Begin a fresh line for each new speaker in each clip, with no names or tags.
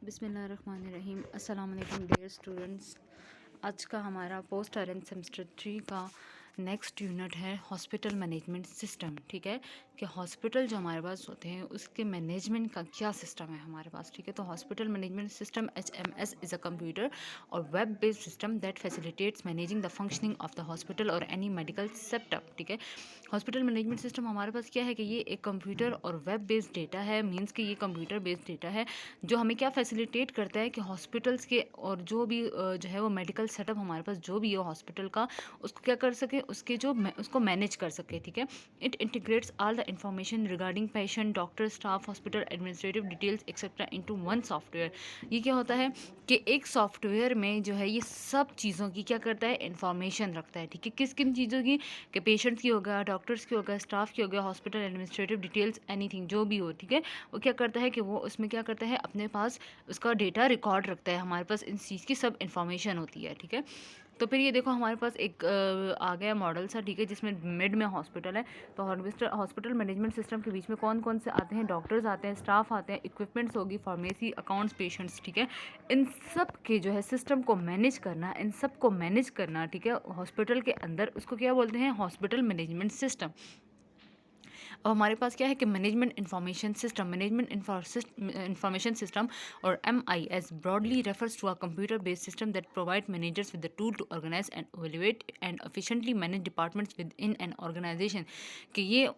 बिस्मिल्लाहिर्रहमानिर्रहीम। अस्सलाम वालेकुम डियर स्टूडेंट्स। आज का हमारा पोस्ट आयरन सेमेस्टर 3 का नेक्स्ट यूनिट है हॉस्पिटल मैनेजमेंट सिस्टम। ठीक है कि हॉस्पिटल जो हमारे पास होते हैं उसके मैनेजमेंट का क्या सिस्टम है हमारे पास। ठीक है, तो hospital management system HMS is a computer और web based system that facilitates managing the functioning of the hospital और एनी मेडिकल सेटअप। ठीक है, हॉस्पिटल मैनेजमेंट सिस्टम हमारे पास क्या है कि ये एक कंप्यूटर और वेब बेस्ड डेटा है। मींस कि ये कंप्यूटर बेस्ड डेटा है जो हमें क्या फैसिलिटेट करता है कि हॉस्पिटल्स के और जो भी जो है वो मेडिकल सेटअप हमारे पास जो भी हो हॉस्पिटल का, उसको क्या कर सके, उसके जो उसको मैनेज कर सके। ठीक है, it integrates all the information regarding patient, doctor, staff, hospital administrative details etcetera into one software. ये क्या होता है कि एक सॉफ्टवेयर में जो है ये सब चीज़ों की क्या करता है, इंफॉर्मेशन रखता है। ठीक है, किस किन चीज़ों की, कि पेशेंट्स की होगा, डॉक्टर्स की होगा, स्टाफ की होगा, हॉस्पिटल एडमिनिस्ट्रेटिव डिटेल्स, एनीथिंग जो भी हो। ठीक है, वो क्या करता है कि वो उसमें क्या करता है, अपने पास उसका डेटा रिकॉर्ड रखता है। हमारे पास इन चीज़ की सब इन्फॉर्मेशन होती है। ठीक है, तो फिर ये देखो हमारे पास एक आ गया मॉडल सा। ठीक है, जिसमें मिड में हॉस्पिटल है। तो हॉस्पिटल मैनेजमेंट सिस्टम के बीच में कौन कौन से आते हैं, डॉक्टर्स आते हैं, स्टाफ आते हैं, इक्विपमेंट्स होगी, फार्मेसी, अकाउंट्स, पेशेंट्स। ठीक है, इन सब के जो है सिस्टम को मैनेज करना, इन सब को मैनेज करना, ठीक है, हॉस्पिटल के अंदर उसको क्या बोलते हैं, हॉस्पिटल मैनेजमेंट सिस्टम। अब हमारे पास क्या है कि मैनेजमेंट इंफॉर्मेशन सिस्टम और MIS broadly refers to a computer based system that provide managers with the tool to organize and evaluate and efficiently manage departments within an organization. कि ये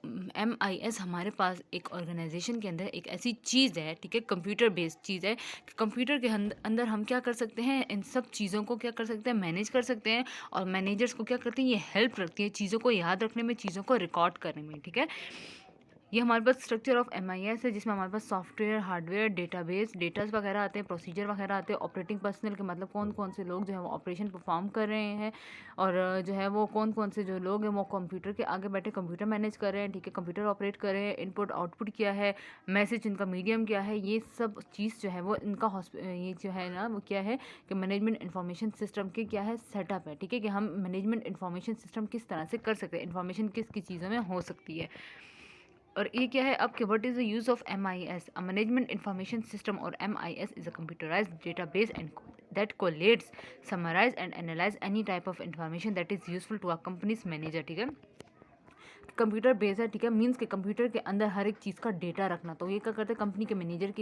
MIS हमारे पास एक ऑर्गेनाइजेशन के अंदर एक ऐसी चीज़ है, ठीक है, कंप्यूटर बेस्ड चीज़ है कि कंप्यूटर के अंदर हम क्या कर सकते हैं, इन सब चीज़ों को क्या कर सकते हैं, मैनेज कर सकते हैं। और मैनेजर्स को क्या करती हैं, ये हेल्प रखती है चीज़ों को याद रखने में, चीज़ों को रिकॉर्ड करने में। ठीक है, ये हमारे पास स्ट्रक्चर ऑफ MIS है, जिसमें हमारे पास सॉफ्टवेयर, हार्डवेयर, डेटाबेस, डेटास वगैरह आते हैं, प्रोसीजर वगैरह आते हैं, ऑपरेटिंग पर्सनल के मतलब कौन कौन से लोग जो है वो ऑपरेशन परफॉर्म कर रहे हैं, और जो है वो कौन कौन से जो लोग हैं वो कंप्यूटर के आगे बैठे कंप्यूटर मैनेज कर रहे हैं। ठीक है, कंप्यूटर ऑपरेट कर रहे हैं, इनपुट आउटपुट क्या है, मैसेज इनका मीडियम क्या है, ये सब चीज़ जो है वो इनका ये जो है ना वो क्या है कि मैनेजमेंट इंफॉर्मेशन सिस्टम के क्या है, सेटअप है। ठीक है, कि हम मैनेजमेंट इंफॉर्मेशन सिस्टम किस तरह से कर सकते हैं, इंफॉर्मेशन किस किस चीज़ों में हो सकती है। और ये क्या है अब कि what is the use of MIS, a management information system. और MIS is a computerised database and that collates, summarize and analyze any type of information that is useful to a company's manager। ठीक है, computer base है। ठीक है, means के computer के अंदर हर एक चीज़ का डेटा रखना। तो ये क्या करते हैं, कंपनी के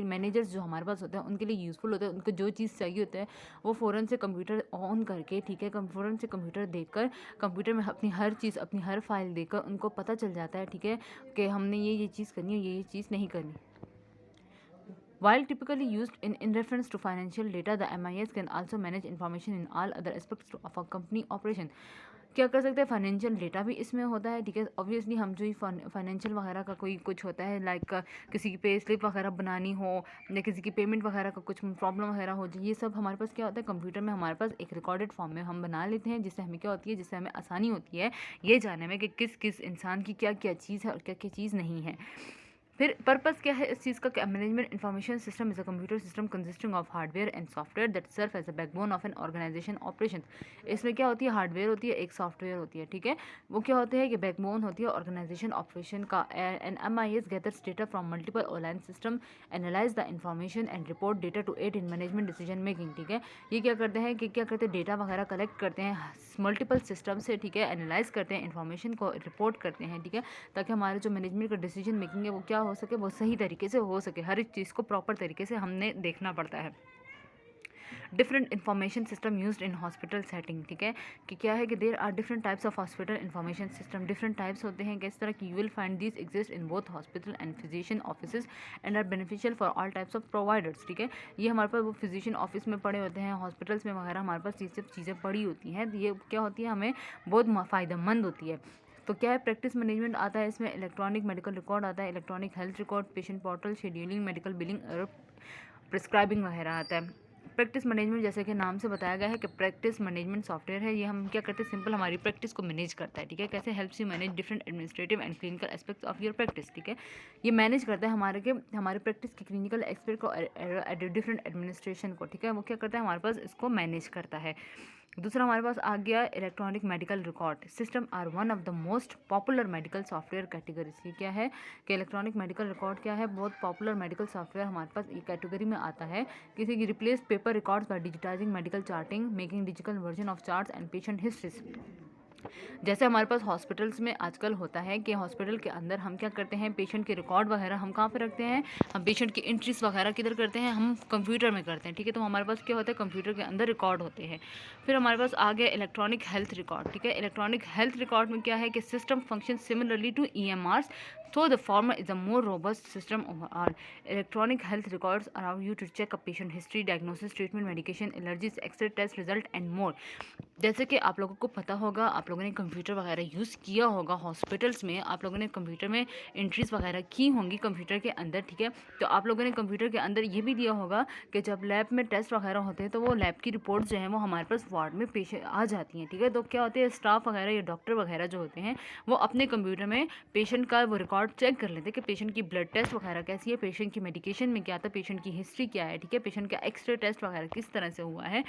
मैनेजर्स जो हमारे पास होते हैं उनके लिए यूज़फुल होते हैं। उनको जो चीज़ चाहिए होता है वो फ़ौरन से कंप्यूटर ऑन करके, ठीक है, फ़ौरन से कंप्यूटर देखकर, कंप्यूटर में अपनी हर चीज़, अपनी हर फाइल देखकर उनको पता चल जाता है। ठीक है, कि हमने ये चीज़ करनी है, ये चीज़ नहीं करनी। While typically used in reference to financial data, the MIS can also manage information in all other aspects of a company operation। क्या कर सकते हैं, फाइनेंशियल डेटा भी इसमें होता है। ठीक है, ऑब्वियसली हम जो फाइनेंशियल वगैरह का कोई कुछ होता है, लाइक किसी की पे स्लिप वगैरह बनानी हो या किसी की पेमेंट वगैरह का कुछ प्रॉब्लम वगैरह हो जाए, ये सब हमारे पास क्या होता है, कंप्यूटर में हमारे पास एक रिकॉर्डेड फॉर्म में हम बना लेते हैं, जिससे हमें क्या होती है, जिससे हमें आसानी होती है ये जानने में कि किस किस इंसान की क्या क्या चीज़ है और क्या क्या चीज़ नहीं है। फिर पर्पस क्या है इस चीज़ का, management information system is a computer system consisting of hardware and software that serve as a backbone of an organization operation. इसमें क्या होती है, हार्डवेयर होती है, एक सॉफ्टवेयर होती है। ठीक है, वो क्या होते हैं कि बैकबोन होती है ऑर्गेनाइजेशन ऑपरेशन का। An MIS gathers data from multiple online system, analyze the information and report data to aid in management decision making. ठीक है, ये क्या करते हैं कि क्या करते हैं, डेटा वगैरह कलेक्ट करते हैं मल्टीपल सिस्टम से। ठीक है, एनालाइज करते हैं, इन्फॉर्मेशन को रिपोर्ट करते हैं। ठीक है, ताकि हमारे जो मैनेजमेंट का डिसीजन मेकिंग है वो क्या हो सके, वो सही तरीके से हो सके। हर एक चीज़ को प्रॉपर तरीके से हमने देखना पड़ता है। Different information system used in hospital setting. ठीक है, कि क्या है कि there are different types of hospital information system, different types होते हैं। किस तरह की, you will find this exist in both hospital and physician offices and are beneficial for all types of providers. ठीक है, ये हमारे पास वो फिजिशियन ऑफिस में पड़े होते हैं, हॉस्पिटल्स में वगैरह हमारे पास ये सब चीज़ें पड़ी होती हैं। ये क्या होती है, हमें बहुत फ़ायदेमंद होती है। तो क्या है, प्रैक्टिस मैनेजमेंट आता है इसमें, इलेक्ट्रॉनिक मेडिकल रिकॉर्ड आता है, electronic health record, patient portal, scheduling, medical billing और प्रिस्क्राइबिंग वगैरह आता है। प्रैक्टिस मैनेजमेंट जैसे कि नाम से बताया गया है कि प्रैक्टिस मैनेजमेंट सॉफ्टवेयर है, ये हम क्या करते हैं, सिंपल हमारी प्रैक्टिस को मैनेज करता है, ठीक है। कैसे helps you manage different administrative and clinical aspects of your practice, ठीक है। ये मैनेज करता है हमारे प्रैक्टिस के क्लिनिकल एस्पेक्ट को, डिफरेंट एडमिनिस्ट्रेशन को, ठीक है। वो क्या करता है, हमारे पास इसको मैनेज करता है। दूसरा हमारे पास आ गया electronic medical record system are one of the most popular medical software categories. ये क्या है कि इलेक्ट्रॉनिक मेडिकल रिकॉर्ड क्या है, बहुत पॉपुलर मेडिकल सॉफ्टवेयर हमारे पास ये कैटेगरी में आता है। किसी की replace paper records by digitising medical charting, making digital version of charts and patient histories. जैसे हमारे पास हॉस्पिटल्स में आजकल होता है कि हॉस्पिटल के अंदर हम क्या करते हैं, पेशेंट के रिकॉर्ड वगैरह हम कहाँ पे रखते हैं, हम पेशेंट की एंट्रीज वगैरह किधर करते हैं, हम कंप्यूटर में करते हैं, ठीक है। तो हमारे पास क्या होता है, कंप्यूटर के अंदर रिकॉर्ड होते हैं। फिर हमारे पास आ गया इलेक्ट्रॉनिक हेल्थ रिकॉर्ड, ठीक है। इलेक्ट्रॉनिक हेल्थ रिकॉर्ड में क्या है कि system function similarly to EMRs, so the former is a more robust system overall. Electronic health records allow you to check a patient history, diagnosis, treatment, medication, allergies, X-ray test result and more. जैसे कि आप लोगों को पता होगा, आप लोगों ने कंप्यूटर वगैरह यूज़ किया होगा हॉस्पिटल्स में, आप लोगों ने कंप्यूटर में एंट्रीज वगैरह की होंगी कंप्यूटर के अंदर, ठीक है। तो आप लोगों ने कंप्यूटर के अंदर ये भी दिया होगा कि जब लैब में टेस्ट वगैरह होते हैं तो वो लैब की रिपोर्ट्स जो हैं वो हमारे पास वार्ड में पेश आ जाती हैं, ठीक है। तो क्या होते हैं, स्टाफ वगैरह या डॉक्टर वगैरह जो होते हैं वो अपने कंप्यूटर में पेशेंट का वो रिकॉर्ड चेक कर लेते हैं कि पेशेंट की ब्लड टेस्ट वगैरह कैसी है, पेशेंट की मेडिकेशन में क्या था, पेशेंट की हिस्ट्री क्या है, ठीक है, पेशेंट का एक्सरे टेस्ट वगैरह किस तरह से हुआ है।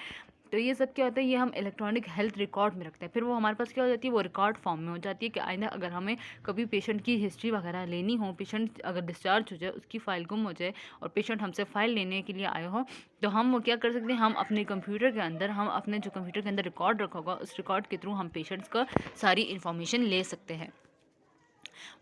तो ये सब क्या होता है, ये हम इलेक्ट्रॉनिक हेल्थ रिकॉर्ड में रखते हैं। फिर वो हमारे पास क्या हो जाती है, वो रिकॉर्ड फॉर्म में हो जाती है कि आइंदा अगर हमें कभी पेशेंट की हिस्ट्री वगैरह लेनी हो, पेशेंट अगर डिस्चार्ज हो जाए, उसकी फ़ाइल गुम हो जाए और पेशेंट हमसे फ़ाइल लेने के लिए आए हो, तो हम वो क्या कर सकते हैं, हम अपने कंप्यूटर के अंदर, हम अपने जो कंप्यूटर के अंदर रिकॉर्ड रखा होगा उस रिकॉर्ड के थ्रू हम पेशेंट्स का सारी इन्फॉर्मेशन ले सकते हैं।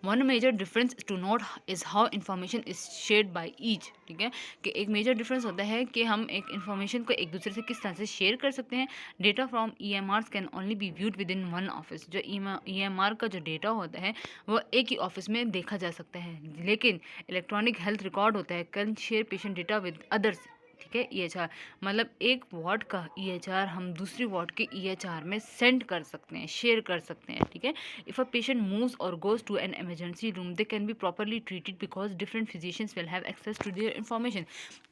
One major difference to note is how information is shared by each, ठीक है। कि एक मेजर डिफरेंस होता है कि हम एक इन्फॉर्मेशन को एक दूसरे से किस तरह से शेयर कर सकते हैं। Data from EMRs can only B viewed with in one office. जो EMR का जो डेटा होता है वो एक ही ऑफिस में देखा जा सकता है, लेकिन इलेक्ट्रॉनिक हेल्थ रिकॉर्ड होता है can share patient data with others, ठीक है। EHR मतलब एक वार्ड का EHR हम दूसरी वार्ड के EHR में सेंड कर सकते हैं, शेयर कर सकते हैं, ठीक है। इफ़ अ पेशेंट मूव्स और goes to an emergency room they can be properly treated because different physicians will have access to their information.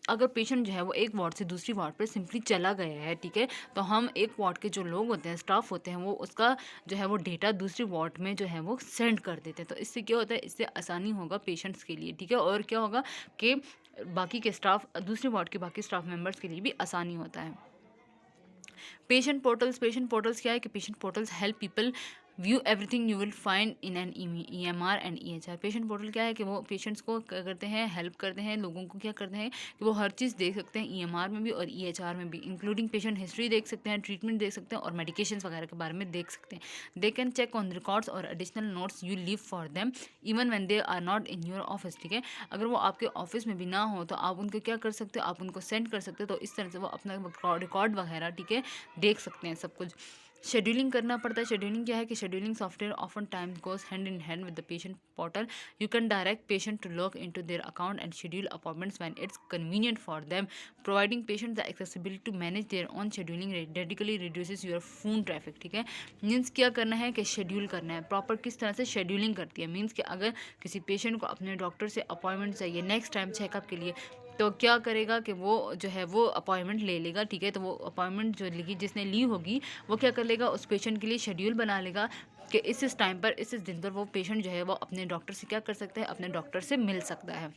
अगर पेशेंट जो है वो एक वार्ड से दूसरी वार्ड पर सिंपली चला गया है, ठीक है, तो हम एक वार्ड के जो लोग होते हैं, स्टाफ होते हैं, वो उसका जो है वो डेटा दूसरी वार्ड में जो है वो सेंड कर देते हैं। तो इससे क्या होता है, इससे आसानी होगा पेशेंट्स के लिए, ठीक है। और क्या होगा कि बाकी के स्टाफ, दूसरे वार्ड के बाकी स्टाफ मेंबर्स के लिए भी आसानी होता है। पेशेंट पोर्टल्स क्या है कि patient portals help people view everything you will find in an EMR and EHR। Patient portal क्या है कि वो पेशेंट्स को क्या करते हैं, हेल्प करते हैं, लोगों को क्या करते हैं कि वो हर चीज़ देख सकते हैं, EMR में भी और EHR में भी, इंक्लूडिंग पेशेंट हिस्ट्री देख सकते हैं, ट्रीटमेंट देख सकते हैं और मेडिकेशंस वगैरह के बारे में देख सकते हैं। They can check on records और additional notes you leave for them even when they are not in your office, ठीक है। अगर वो आपके ऑफिस में भी ना हो तो आप उनको क्या कर सकते हो, आप उनको सेंड कर सकते हो। तो इस तरह से वो अपना रिकॉर्ड वगैरह, ठीक है, देख सकते हैं सब कुछ। शेड्यूलिंग करना पड़ता है। शेड्यूलिंग क्या है कि scheduling software often times goes hand in hand with the patient portal. You can direct patient to log into their account and schedule appointments when it's convenient for them, providing patient the accessibility to manage their own scheduling dedicatedly reduces your phone traffic, ठीक है। Means क्या करना है कि schedule करना है proper. किस तरह से शेड्यूलिंग करती है, मीन्स कि अगर किसी पेशेंट को अपने डॉक्टर से अपॉइंटमेंट चाहिए नेक्स्ट टाइम चेकअप के लिए, तो क्या करेगा कि वो जो है वो अपॉइंटमेंट ले लेगा, ठीक है। तो वो अपॉइंटमेंट जो लिखी जिसने ली होगी वो क्या कर लेगा, उस पेशेंट के लिए शेड्यूल बना लेगा कि इस टाइम पर इस दिन पर वो पेशेंट जो है वो अपने डॉक्टर से क्या कर सकता है, अपने डॉक्टर से मिल सकता है।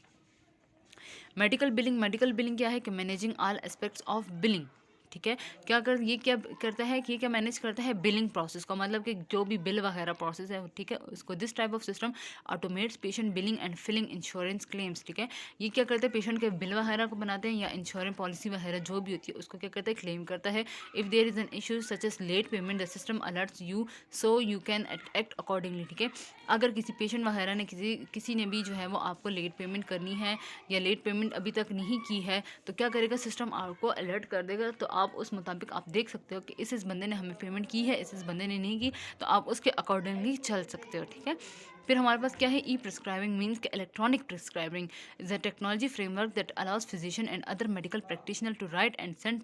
मेडिकल बिलिंग क्या है कि managing all aspects of billing, ठीक है। क्या करता है कि ये क्या मैनेज करता है, बिलिंग प्रोसेस को, मतलब कि जो भी बिल वगैरह प्रोसेस है, ठीक है, उसको this type of system automates patient billing and filing insurance claims, ठीक है। ये क्या करते हैं, पेशेंट के बिल वगैरह को बनाते हैं या इंश्योरेंस पॉलिसी वगैरह जो भी होती है उसको क्या करता है, क्लेम करता है। If there is an issue such as late payment the system alerts you so you can act accordingly, ठीक है। अगर किसी पेशेंट वगैरह ने किसी ने भी जो है वो आपको लेट पेमेंट करनी है या लेट पेमेंट अभी तक नहीं की है, तो क्या करेगा, सिस्टम आपको अलर्ट कर देगा। तो आप उस मुताबिक आप देख सकते हो कि इस बंदे ने हमें पेमेंट की है, इस बंदे ने नहीं की, तो आप उसके अकॉर्डिंगली चल सकते हो, ठीक है। फिर हमारे पास क्या है, ई प्रिस्क्राइबिंग मीन्स कि electronic prescribing is a technology framework that allows physician and other medical practitioner to write and send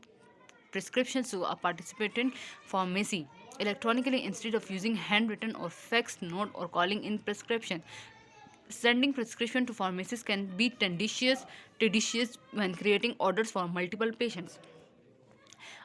prescriptions to a participant pharmacy electronically instead of using handwritten or faxed note or calling in prescription. Sending prescription to pharmacies can be tedious when creating orders for multiple patients.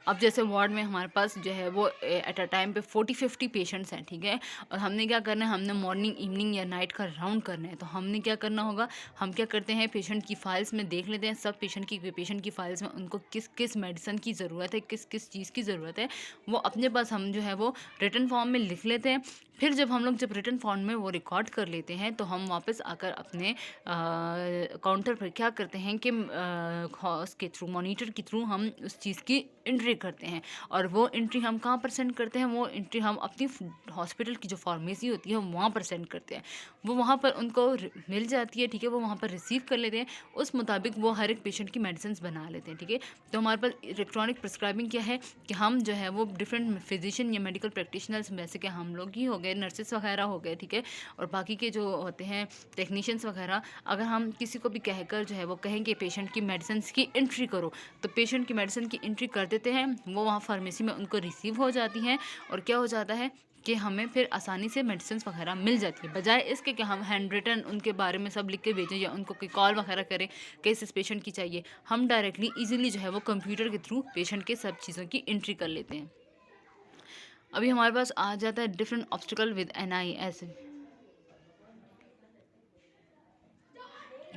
अब जैसे ward में हमारे पास जो है वो at a time पे 40-50 patients हैं, ठीक है, और हमने क्या करना है, हमने मॉर्निंग इवनिंग या नाइट का राउंड करना है। तो हमने क्या करना होगा, हम क्या करते हैं, पेशेंट की फाइल्स में देख लेते हैं सब पेशेंट की फाइल्स में उनको किस किस मेडिसिन की ज़रूरत है, किस किस चीज़ की ज़रूरत है, वो अपने पास हम जो है वो रिटन फॉर्म में लिख लेते हैं। फिर जब रिटन फॉर्म में वो रिकॉर्ड कर लेते हैं तो हम वापस आकर अपने काउंटर पर क्या करते हैं कि उसके थ्रू, मॉनिटर के थ्रू हम उस चीज़ की एंट्री करते हैं। और वो एंट्री हम कहाँ पर सेंड करते हैं, वो एंट्री हम अपनी हॉस्पिटल की जो फार्मेसी होती है वहाँ पर सेंड करते हैं। वो वहाँ पर उनको मिल जाती है, ठीक है, वो वहाँ पर रिसीव कर लेते हैं, उस मुताबिक वो हर एक पेशेंट की मेडिसिन बना लेते हैं, ठीक है। तो हमारे पास इलेक्ट्रॉनिक प्रिस्क्राइबिंग क्या है कि हम जो है वो डिफरेंट फिजिशियन या मेडिकल प्रैक्टिशनर्स, वैसे कि हम लोग ही हो गए, नर्सेस वगैरह हो गए, ठीक है, और बाकी के जो होते हैं टेक्नीशियंस वगैरह, अगर हम किसी को भी कहकर जो है वो कहेंगे पेशेंट की मेडिसिन की एंट्री करो, तो पेशेंट की मेडिसिन की एंट्री कर देते हैं, वो वहाँ फार्मेसी में उनको रिसीव हो जाती हैं, और क्या हो जाता है कि हमें फिर आसानी से मेडिसिन वगैरह मिल जाती है, बजाय इसके कि हम हैंड रिटन उनके बारे में सब लिख के भेजें या उनको कोई कॉल वगैरह करें कि इस पेशेंट की चाहिए। हम डायरेक्टली इजीली जो है वो कंप्यूटर के थ्रू पेशेंट के सब चीज़ों की एंट्री कर लेते हैं। अभी हमारे पास आ जाता है different obstacle with NIS,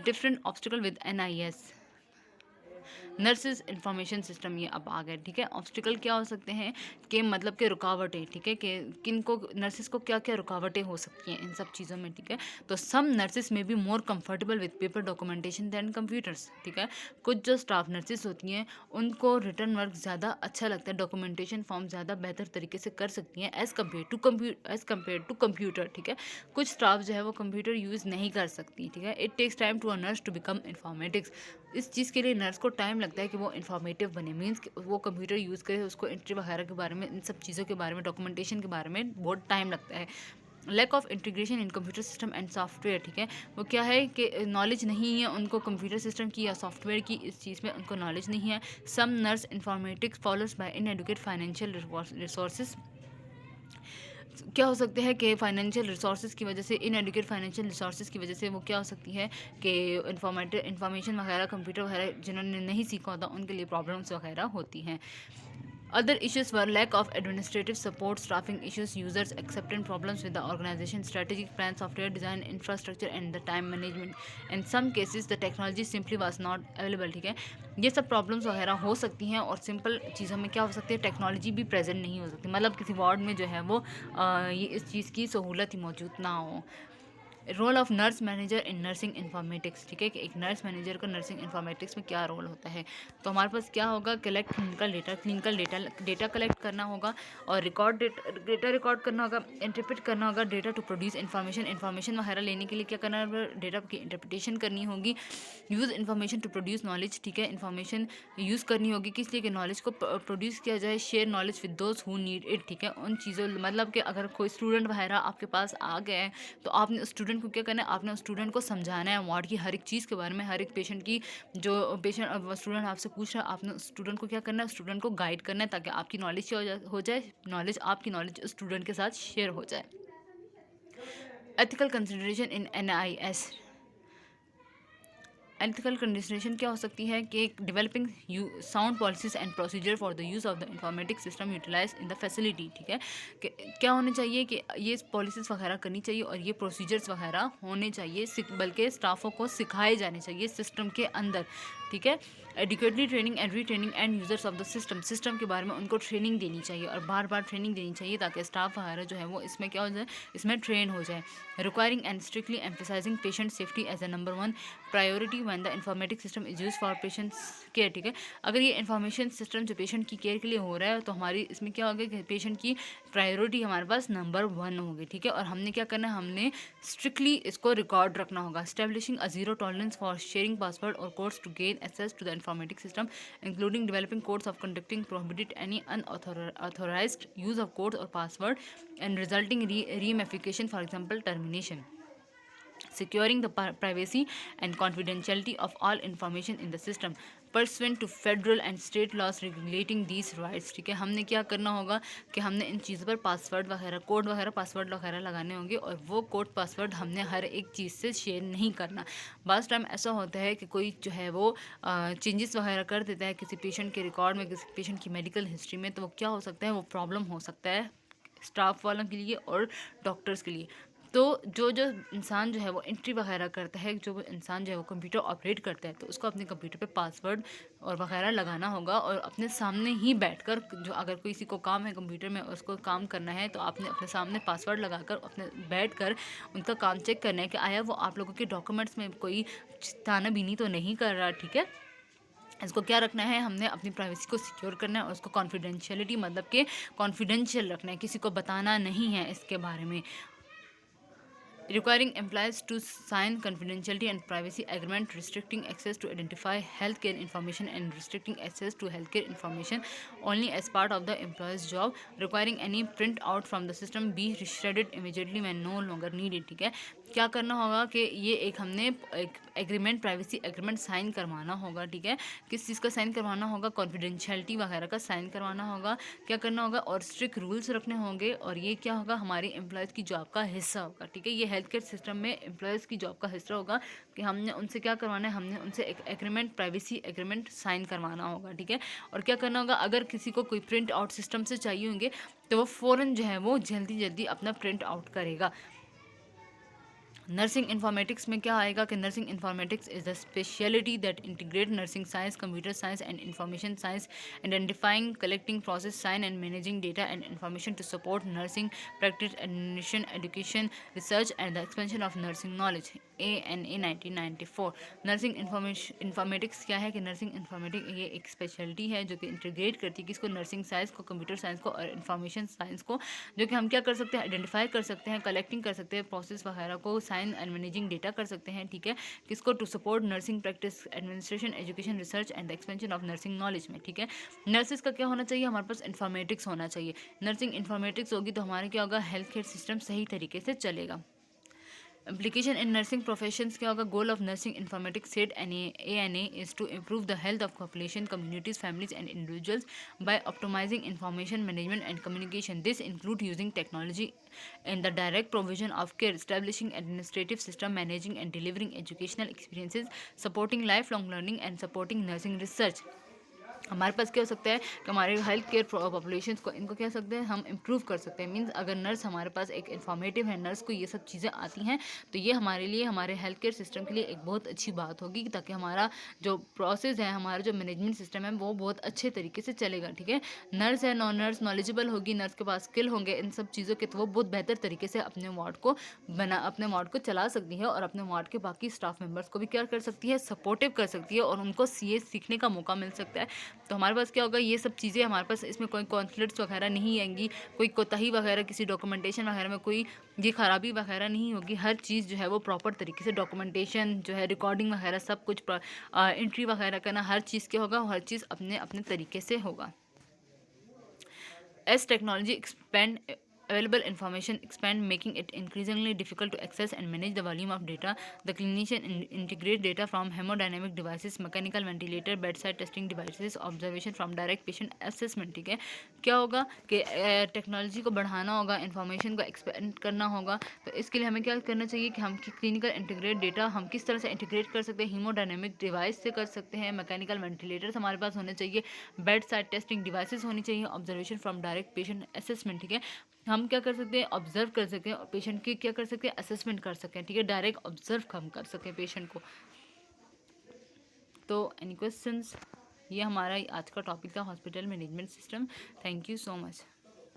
different obstacle with NIS, nurses information system, ये अब आ गए, ठीक है। ऑब्स्टिकल क्या हो सकते हैं कि मतलब कि रुकावटें, ठीक है, कि किन को नर्सेज को क्या क्या रुकावटें हो सकती हैं इन सब चीज़ों में, ठीक है। तो some nurses may be more comfortable with paper documentation than computers, ठीक है। कुछ जो स्टाफ नर्सेज होती हैं उनको रिटर्न वर्क ज़्यादा अच्छा लगता है, डॉक्यूमेंटेशन फॉर्म ज़्यादा बेहतर तरीके से कर सकती हैं एज़ कम्पेयर टू कंप्यूटर, ठीक है। कुछ स्टाफ जो है वो कंप्यूटर यूज़ नहीं कर सकती, ठीक है। It takes time to a nurse to become informatics, इस चीज़ के लिए नर्स को टाइम लगता है कि वो इन्फॉर्मेटिव बने, मीन्स कि वो कंप्यूटर यूज़ करे, उसको एंट्री वगैरह के बारे में, इन सब चीज़ों के बारे में, डॉक्यूमेंटेशन के बारे में बहुत टाइम लगता है। Lack of integration in computer system and software, ठीक है, वो क्या है कि नॉलेज नहीं है उनको कंप्यूटर सिस्टम की या सॉफ्टवेयर की, इस चीज़ में उनको नॉलेज नहीं है। Some nurse informatics follows by inadequate financial resources, क्या हो सकते हैं कि फाइनेंशियल रिसोर्सेज की वजह से, इनएडुकेट फाइनेंशियल रिसोर्सेज की वजह से वो क्या हो सकती है कि इन्फॉर्मेशन वगैरह, कंप्यूटर वगैरह जिन्होंने नहीं सीखा होता उनके लिए प्रॉब्लम्स वगैरह होती हैं। Other issues were lack of administrative support, staffing issues, users acceptance problems with the organization, strategic plan, software design, infrastructure and the time management. In some cases the technology simply was not available, ठीक है। ये सब problems वगैरह हो सकती हैं, और simple चीज़ों में क्या हो सकती है, टेक्नोलॉजी भी प्रेजेंट नहीं हो सकती, मतलब किसी वार्ड में जो है वो ये इस चीज़ की सहूलत ही मौजूद ना हो। Role of nurse manager in nursing informatics, ठीक है, कि एक नर्स मैनेजर का नर्सिंग इन्फॉर्मेटिक्स में क्या रोल होता है। तो हमारे पास क्या होगा, कलेक्ट क्लिनिकल डेटा कलेक्ट करना होगा, और डेटा रिकॉर्ड करना होगा, इंटरप्रेट करना होगा डेटा टू प्रोड्यूस इन्फॉर्मेशन वगैरह लेने के लिए क्या करना है, डेटा की इंटरप्रिटेशन करनी होगी। Use information to produce knowledge, ठीक है, इन्फॉर्मेशन यूज़ करनी होगी किस लिए कि नॉलेज को प्रोड्यूस किया जाए। Share knowledge with those who need it, ठीक है, उन चीज़ों, मतलब कि अगर कोई स्टूडेंट वगैरह आपके पास आ गए हैं तो आपने उस स्टूडेंट को क्या करना है, आपने उस स्टूडेंट को समझाना है वार्ड की हर एक चीज़ के बारे में, हर एक पेशेंट की, जो पेशेंट स्टूडेंट आपसे पूछ रहा है, आपने उस स्टूडेंट को क्या करना है, स्टूडेंट को गाइड करना है, ताकि आपकी नॉलेज हो जाए, आपकी नॉलेज उस स्टूडेंट के साथ शेयर हो जाए। Ethical consideration in NIS, ethical consideration क्या हो सकती है कि developing sound policies and procedure for the use of the informatic system utilise in the facility, ठीक है, कि क्या होने चाहिए कि ये पॉलिसीज़ वगैरह करनी चाहिए और ये प्रोसीजर्स वगैरह होने चाहिए, बल्कि स्टाफों को सिखाए जाने चाहिए सिस्टम के अंदर, ठीक है। Adequately training and retraining and users of the system के बारे में उनको ट्रेनिंग देनी चाहिए, और बार बार ट्रेनिंग देनी चाहिए, ताकि स्टाफ वगैरह जो है वो इसमें क्या हो जाए, इसमें ट्रेन हो जाए। Requiring and strictly emphasising patient safety as a number 1 priority when the informatic system is use for patients care, ठीक है। अगर ये इन्फॉर्मेशन सिस्टम जो पेशेंट की केयर के लिए हो रहा है तो हमारी इसमें क्या होगा कि पेशेंट की प्रायोरिटी हमारे पास नंबर 1 होगी, ठीक है। और हमने क्या करना है, हमने स्ट्रिक्टली इसको रिकॉर्ड रखना होगा। Establishing a zero tolerance for sharing password और codes to gain access to the informatic system, including developing codes of conducting prohibited any unauthorized use of codes और password and resulting ramification, for example termination. Securing the privacy and confidentiality of all information in the system. Pursuant to federal and state laws regulating these rights. ठीक है, हमने क्या करना होगा कि हमने इन चीज़ों पर पासवर्ड वगैरह, कोड वगैरह, पासवर्ड वगैरह लगाने होंगे, और वो कोड पासवर्ड हमने हर एक चीज़ से शेयर नहीं करना। बस टाइम ऐसा होता है कि कोई जो है वो चेंजेस वगैरह कर देता है किसी पेशेंट के रिकॉर्ड में, किसी पेशेंट की मेडिकल हिस्ट्री में, तो वो क्या हो सकता है, वो प्रॉब्लम हो सकता है स्टाफ वालों के लिए और डॉक्टर्स के लिए। तो जो जो इंसान जो है वो एंट्री वगैरह करता है, जो इंसान जो है वो कंप्यूटर ऑपरेट करता है, तो उसको अपने कंप्यूटर पे पासवर्ड और वगैरह लगाना होगा, और अपने सामने ही बैठकर, जो अगर किसी को काम है कंप्यूटर में उसको काम करना है, तो आपने अपने सामने पासवर्ड लगाकर अपने बैठकर उनका काम चेक करना है कि आया वो आप लोगों के डॉक्यूमेंट्स में कोई तानाबीनी तो नहीं कर रहा। ठीक है, इसको क्या रखना है, हमने अपनी प्राइवेसी को सिक्योर करना है, और उसको कॉन्फिडेंशियलिटी मतलब कि कॉन्फिडेंशियल रखना है, किसी को बताना नहीं है इसके बारे में। Requiring employees to sign confidentiality and privacy agreement restricting access to identify healthcare information and restricting access to healthcare information only as part of the employee's job. Requiring any print out from the system be shredded immediately when no longer needed। ठीक है, क्या करना होगा कि ये एक हमने एक एग्रीमेंट, प्राइवेसी एग्रीमेंट साइन करवाना होगा। ठीक है, किस चीज़ का साइन करवाना होगा, कॉन्फिडेंशियलिटी वगैरह का साइन करवाना होगा। क्या करना होगा, और स्ट्रिक्ट रूल्स रखने होंगे, और ये क्या होगा, हमारी एम्प्लॉयज़ की जॉब का हिस्सा होगा। ठीक है, ये हेल्थ केयर सिस्टम में एम्प्लॉयज़ की जॉब का हिस्सा होगा कि हमने उनसे क्या करवाना है, हमने उनसे एक एग्रीमेंट, प्राइवेसी एग्रीमेंट साइन करवाना होगा। ठीक है, और क्या करना होगा, अगर किसी को कोई प्रिंट आउट सिस्टम से चाहिए होंगे तो वो फ़ौरन जो है वो जल्दी जल्दी अपना प्रिंट आउट करेगा। नर्सिंग इन्फॉर्मेटिक्स में क्या आएगा कि nursing informatics is the speciality that integrate nursing science, computer science and information science, identifying, collecting, processing and managing data and information to support nursing practice, administration, education, research and the expansion of nursing knowledge. ANA 1994। Nursing informatics क्या है कि nursing informatics ये एक speciality है जो कि integrate करती है किसको, नर्सिंग साइंस को, कंप्यूटर साइंस को और इन्फॉर्मेशन साइंस को, जो कि हम क्या कर सकते हैं, आइडेंटिफाई कर सकते हैं, कलेक्टिंग कर सकते हैं, प्रोसेस वगैरह को, साइन एंड मैनेजिंग डेटा कर सकते हैं। ठीक है, किसको, to support nursing practice, administration, education, research and the expansion of nursing knowledge में। ठीक है, नर्सिस का क्या होना चाहिए, हमारे पास इन्फॉर्मेटिक्स होना चाहिए। नर्सिंग इन्फॉर्मेटिक्स होगी तो हमारे क्या होगा, हेल्थ केयर सिस्टम सही तरीके से चलेगा। एप्लीकेशन इन नर्सिंग प्रोफेशंस क्या होगा, goal of nursing informatics set ANA is to improve the health of population, communities, families and individuals by optimising information management and communication. This include using technology in the direct provision of care, establishing administrative system, managing and delivering educational experiences, supporting lifelong learning and supporting nursing research। हमारे पास क्या हो सकता है कि हमारे health care population को, इनको क्या सकते हैं हम इम्प्रूव कर सकते हैं। मीन्स अगर नर्स हमारे पास एक इन्फॉर्मेटिव है, नर्स को ये सब चीज़ें आती हैं, तो ये हमारे लिए, हमारे हेल्थ केयर सिस्टम के लिए एक बहुत अच्छी बात होगी, ताकि हमारा जो प्रोसेस है, हमारा जो मैनेजमेंट सिस्टम है वो बहुत अच्छे तरीके से चलेगा। ठीक है, नर्स है, नर्स नॉलेजेबल होगी, नर्स के पास स्किल होंगे इन सब चीज़ों के, तो वो बहुत बेहतर तरीके से अपने वार्ड को चला सकती है, और अपने वार्ड के बाकी स्टाफ मेम्बर्स को भी क्या कर सकती है, सपोर्टिव कर सकती है, और उनको ये सीखने का मौका मिल सकता है। तो हमारे पास क्या होगा, ये सब चीज़ें हमारे पास, इसमें कोई कॉन्फ्लिक्ट्स वगैरह नहीं आएंगी, कोई कोताही वगैरह किसी डॉक्यूमेंटेशन वगैरह में कोई ये खराबी वगैरह नहीं होगी। हर चीज़ जो है वो प्रॉपर तरीके से, डॉक्यूमेंटेशन जो है, रिकॉर्डिंग वगैरह सब कुछ, एंट्री वगैरह करना, हर चीज़ क्या होगा, हर चीज़ अपने अपने तरीके से होगा। As technology expand, available information expand, making it increasingly difficult to access and manage the volume of data. The clinician integrate data from hemodynamic devices, mechanical ventilator, bedside testing devices, observation from direct patient assessment। ठीक है, क्या होगा कि technology को बढ़ाना होगा, information को expand करना होगा, तो इसके लिए हमें क्या करना चाहिए कि हम क्लिनिकल इंटीग्रेट डेटा हम किस तरह से इंटीग्रेट कर सकते हैं, हीमोडायनेमिक डिवाइस से कर सकते हैं, मैकेनिकल वेंटिलेटर्स हमारे पास होने चाहिए, बेड साइड टेस्टिंग डिवाइसेस होनी चाहिए, observation from direct patient assessment. ठीक है, हम क्या कर सकते हैं, ऑब्जर्व कर सकते हैं, और पेशेंट की क्या कर सकते हैं, असेसमेंट कर सकते हैं। ठीक है, डायरेक्ट ऑब्जर्व हम कर सकें पेशेंट को। तो एनी क्वेश्चंस, ये हमारा आज का टॉपिक था, hospital management system. Thank you so much.